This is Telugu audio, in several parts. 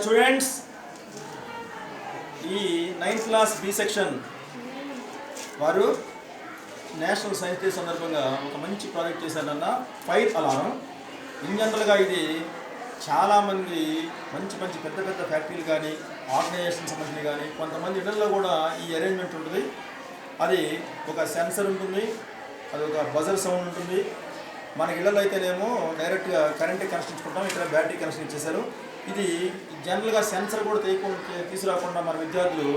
స్టూడెంట్స్, ఈ 9th క్లాస్ బి సెక్షన్ వారు నేషనల్ సైన్స్ డే సందర్భంగా ఒక మంచి ప్రాజెక్ట్ చేశారన్న ఫైర్ అలారం. ఇన్ జనరల్గా ఇది చాలామంది మంచి మంచి పెద్ద పెద్ద ఫ్యాక్టరీలు కానీ ఆర్గనైజేషన్ సంబంధించి కానీ కొంతమంది ఇళ్లలో కూడా ఈ అరేంజ్మెంట్ ఉంటుంది. అది ఒక సెన్సర్ ఉంటుంది, అది ఒక బజర్ సౌండ్ ఉంటుంది. మన ఇళ్లలో అయితేనేమో డైరెక్ట్గా కరెంట్ కనెక్షన్ ఇచ్చుకుంటాం, ఇక్కడ బ్యాటరీ కనెక్షన్ ఇచ్చేసారు. ఇది జనరల్గా సెన్సర్ కూడా తీసుకురాకుండా మన విద్యార్థులు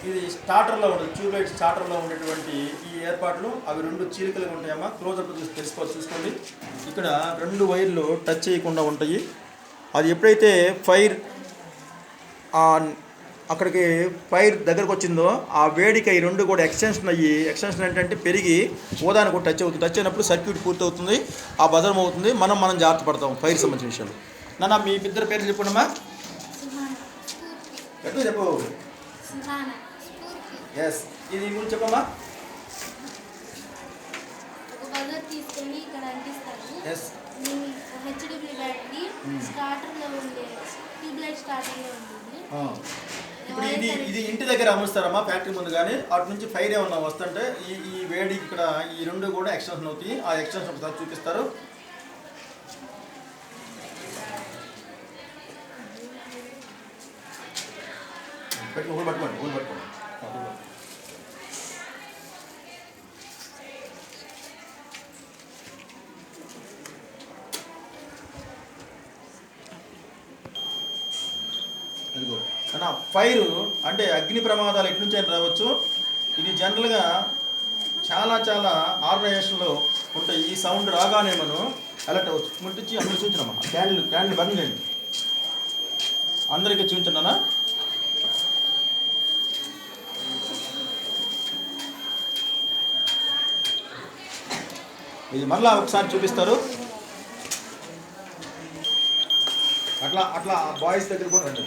ఇది స్టార్టర్లో ఉంటుంది, ట్యూబ్లైట్ స్టార్టర్లో ఉండేటువంటి ఈ ఏర్పాట్లు అవి 2 చీలికలుగా ఉంటాయమ్మా. క్లోజప్ చూసుకోండి. ఇక్కడ 2 వైర్లు టచ్ చేయకుండా ఉంటాయి. అది ఎప్పుడైతే ఫైర్ అక్కడికి ఫైర్ దగ్గరకు వచ్చిందో ఆ వేడికి ఈ 2 కూడా ఎక్స్టెన్షన్ ఏంటంటే పెరిగి ఓదానికి కూడా టచ్ అవుతుంది. టచ్ అయినప్పుడు సర్క్యూట్ పూర్తి అవుతుంది, ఆ భద్రం అవుతుంది. మనం జాగ్రత్త పడతాం ఫైర్ సంబంధించిన విషయాలు. నాన్న మీ ఇద్దరు పేర్లు చెప్పండమ్మా. ఎట్లా చెప్పు. ఎస్, ఇది గురించి చెప్పమ్మా. ఎస్, ఇప్పుడు ఇది ఇంటి దగ్గర అమరుస్తారమ్మా, ఫ్యాక్టరీ ముందు కానీ అటు నుంచి ఫైర్ ఏమన్నా వస్తుంటే ఈ వేడి ఇక్కడ ఈ 2 కూడా ఎక్స్టెన్షన్ అవుతాయి. ఆ ఎక్స్టెన్షన్ ఒకసారి చూపిస్తారు. పట్టుకోండి. అదిగో అన్న, ఫైరు అంటే అగ్ని ప్రమాదాలు ఎటు నుంచి అయినా రావచ్చు. ఇది జనరల్గా చాలా ఆర్గనైజేషన్లో ఉంటాయి. ఈ సౌండ్ రాగానే మనం అలర్ట్ అవ్వచ్చు. ముట్టించి అందరూ చూపించినమ్మా, క్యాండిల్ బంద్ చేయండి, అందరికీ చూపించండి. ఇది మళ్ళీ ఒకసారి చూపిస్తారు. అట్లా బాయ్స్ దగ్గర కూడా రండి.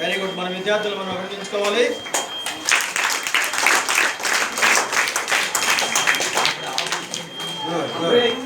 Very good. మన విద్యార్థులు మనం అభినందించుకోవాలి. గుడ్.